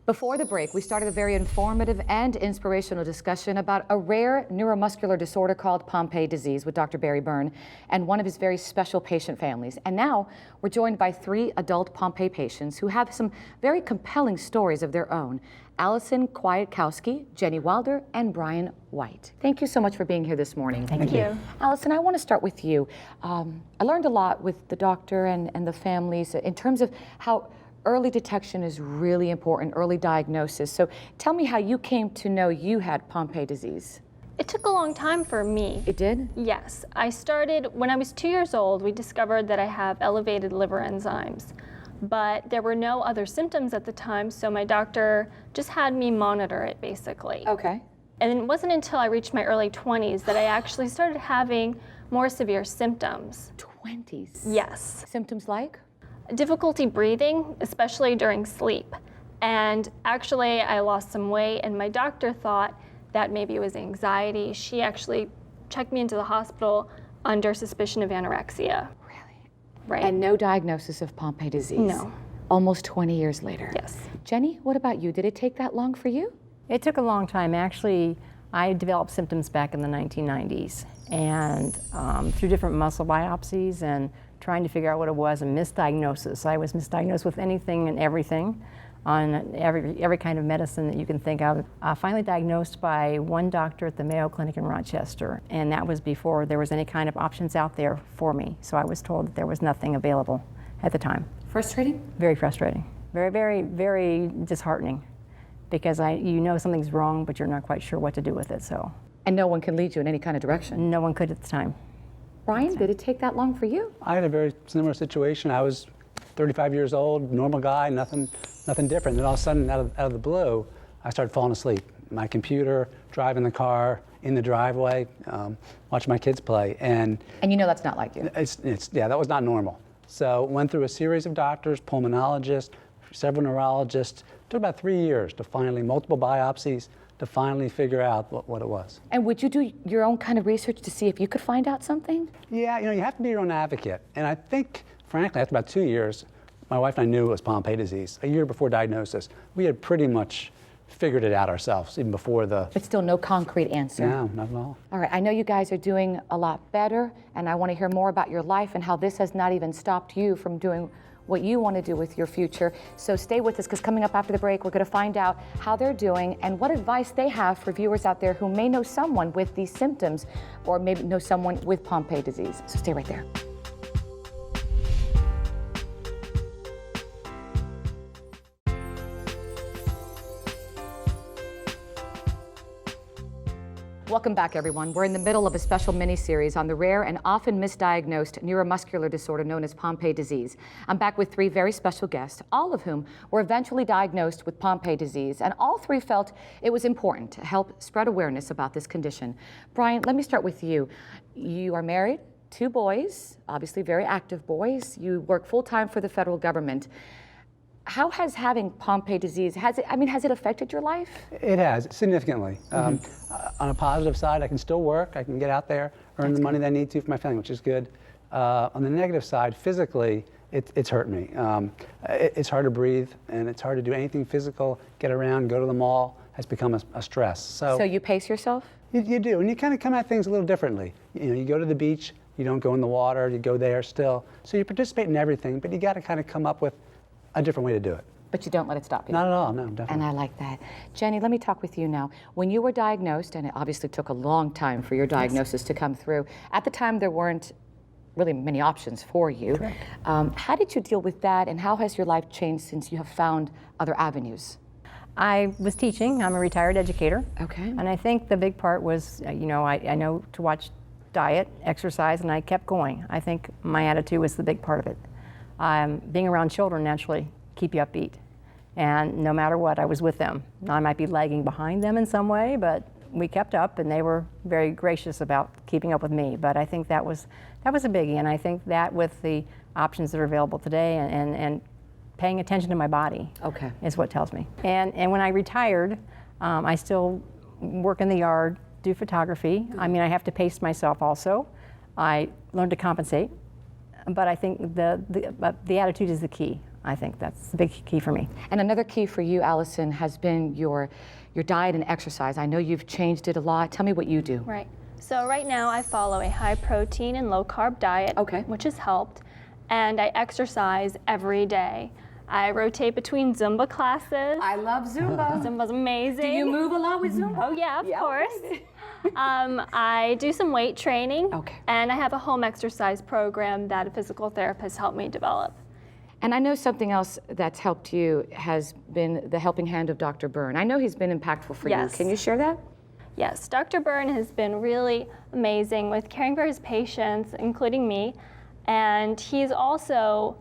Before the break, we started a very informative and inspirational discussion about a rare neuromuscular disorder called Pompe disease with Dr. Byrne and one of his very special patient families. And now we're joined by 3 adult Pompe patients who have some very compelling stories of their own. Allison Kwiatkowski, Jenny Wilder, and Brian White. Thank you so much for being here this morning. Thank you. Allison, I want to start with you. I learned a lot with the doctor and the families in terms of how early detection is really important, early diagnosis. So tell me how you came to know you had Pompe disease. It took a long time for me. It did? Yes. I started, when I was 2 years old, we discovered that I have elevated liver enzymes. But there were no other symptoms at the time, so my doctor just had me monitor it, basically. Okay. And it wasn't until I reached my early 20s that I actually started having more severe symptoms. 20s? Yes. Symptoms like? Difficulty breathing, especially during sleep. And actually, I lost some weight, and my doctor thought that maybe it was anxiety. She actually checked me into the hospital under suspicion of anorexia. Really? Right. And no diagnosis of Pompe disease? No. Almost 20 years later? Yes. Jenny, what about you? Did it take that long for you? It took a long time. Actually, I developed symptoms back in the 1990s, and through different muscle biopsies and trying to figure out what it was, a misdiagnosis. I was misdiagnosed with anything and everything on every kind of medicine that you can think of. Finally diagnosed by one doctor at the Mayo Clinic in Rochester, and that was before there was any kind of options out there for me. So I was told that there was nothing available at the time. Frustrating? Very frustrating. Very, very, very disheartening, because you know something's wrong, but you're not quite sure what to do with it. So. And no one can lead you in any kind of direction? No one could at the time. Brian, did it take that long for you? I had a very similar situation. I was 35 years old, normal guy, nothing different. Then all of a sudden, out of the blue, I started falling asleep. My computer, driving the car, in the driveway, watching my kids play. And you know that's not like you? Yeah, that was not normal. So went through a series of doctors, pulmonologists, several neurologists. It took about 3 years to finally, multiple biopsies, to finally figure out what it was. And would you do your own kind of research to see if you could find out something? Yeah, you have to be your own advocate. And I think, frankly, after about 2 years, my wife and I knew it was Pompe disease. A year before diagnosis, we had pretty much figured it out ourselves, even before the... But still no concrete answer? No, not at all. All right, I know you guys are doing a lot better, and I want to hear more about your life and how this has not even stopped you from doing what you want to do with your future. So stay with us, because coming up after the break, we're going to find out how they're doing and what advice they have for viewers out there who may know someone with these symptoms or maybe know someone with Pompe disease. So stay right there. Welcome back, everyone. We're in the middle of a special mini-series on the rare and often misdiagnosed neuromuscular disorder known as Pompe disease. I'm back with 3 very special guests, all of whom were eventually diagnosed with Pompe disease, and all 3 felt it was important to help spread awareness about this condition. Brian, let me start with you. You are married, 2 boys, obviously very active boys. You work full-time for the federal government. How has having Pompe disease, has it affected your life? It has, significantly. On a positive side, I can still work. I can get out there, earn the money that I need to for my family, which is good. On the negative side, physically, it's hurt me. It's hard to breathe, and it's hard to do anything physical, get around, go to the mall, has become a stress. So you pace yourself? You do, and you kind of come at things a little differently. You go to the beach, you don't go in the water, you go there still. So you participate in everything, but you got to kind of come up with a different way to do it. But you don't let it stop you? Not at all, no, definitely. And I like that. Jenny, let me talk with you now. When you were diagnosed, and it obviously took a long time for your diagnosis to come through, at the time there weren't really many options for you. Correct. How did you deal with that, and how has your life changed since you have found other avenues? I was teaching. I'm a retired educator. Okay. And I think the big part was, I know to watch diet, exercise, and I kept going. I think my attitude was the big part of it. Being around children naturally keep you upbeat, and no matter what, I was with them. I might be lagging behind them in some way, but we kept up, and they were very gracious about keeping up with me. But I think that was a biggie, and I think that with the options that are available today and paying attention to my body, okay, is what tells me. And when I retired, I still work in the yard, do photography. I mean, I have to pace myself also. I learned to compensate. But I think the attitude is the key. I think that's the big key for me. And another key for you, Allison, has been your diet and exercise. I know you've changed it a lot. Tell me what you do. Right. So right now I follow a high protein and low carb diet, Okay. which has helped, and I exercise every day. I rotate between Zumba classes. I love Zumba. Zumba's amazing. Do you move a lot with Zumba? Oh yeah, of Yeah, course. okay. I do some weight training, Okay. and I have a home exercise program that a physical therapist helped me develop. And I know something else that's helped you has been the helping hand of Dr. Byrne. I know he's been impactful for Yes. you. Can you share that? Yes, Dr. Byrne has been really amazing with caring for his patients, including me, and he's also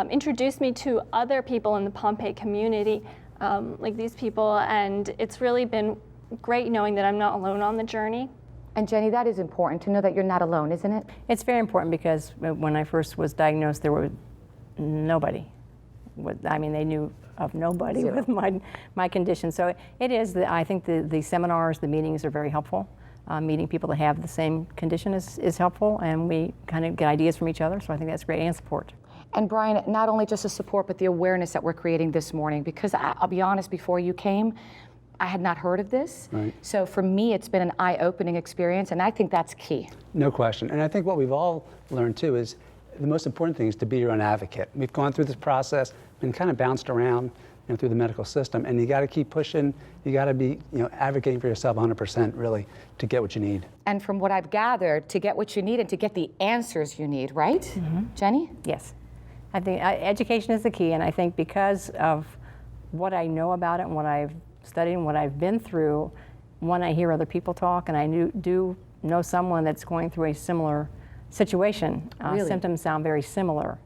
introduced me to other people in the Pompe community, like these people, and it's really been great knowing that I'm not alone on the journey. And Jenny, that is important to know that you're not alone, isn't it? It's very important because when I first was diagnosed, there were nobody. They knew of nobody Zero. with my condition. So it is, I think the seminars, the meetings are very helpful. Meeting people that have the same condition is helpful, and we kind of get ideas from each other, so I think that's great, and support. And Brian, not only just the support, but the awareness that we're creating this morning, because I'll be honest, before you came, I had not heard of this. Right. So for me, it's been an eye-opening experience, and I think that's key. No question. And I think what we've all learned too is the most important thing is to be your own advocate. We've gone through this process, been kind of bounced around through the medical system, and you got to keep pushing. You got to be advocating for yourself 100% really to get what you need. And from what I've gathered, to get what you need and to get the answers you need, right? Mm-hmm. Jenny? Yes. I think education is the key, and I think because of what I know about it and what I've studied and what I've been through, when I hear other people talk, and I do know someone that's going through a similar situation, Really? symptoms sound very similar,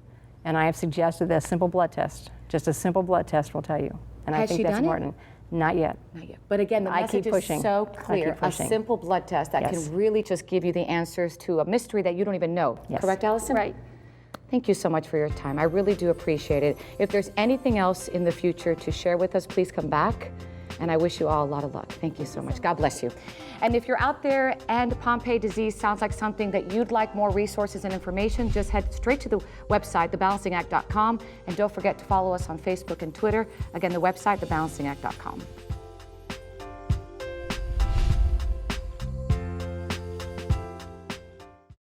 and I have suggested a simple blood test. Just a simple blood test will tell you, and I Has think she that's done it? important. Not yet. Not yet. But again, the I message keep pushing. is so I keep clear. A pushing. simple blood test that Yes. can really just give you the answers to a mystery that you don't even know. Yes. Correct, Allison? Right. Thank you so much for your time. I really do appreciate it. If there's anything else in the future to share with us, please come back. And I wish you all a lot of luck. Thank you so much. God bless you. And if you're out there and Pompe disease sounds like something that you'd like more resources and information, just head straight to the website, thebalancingact.com. And don't forget to follow us on Facebook and Twitter. Again, the website, thebalancingact.com.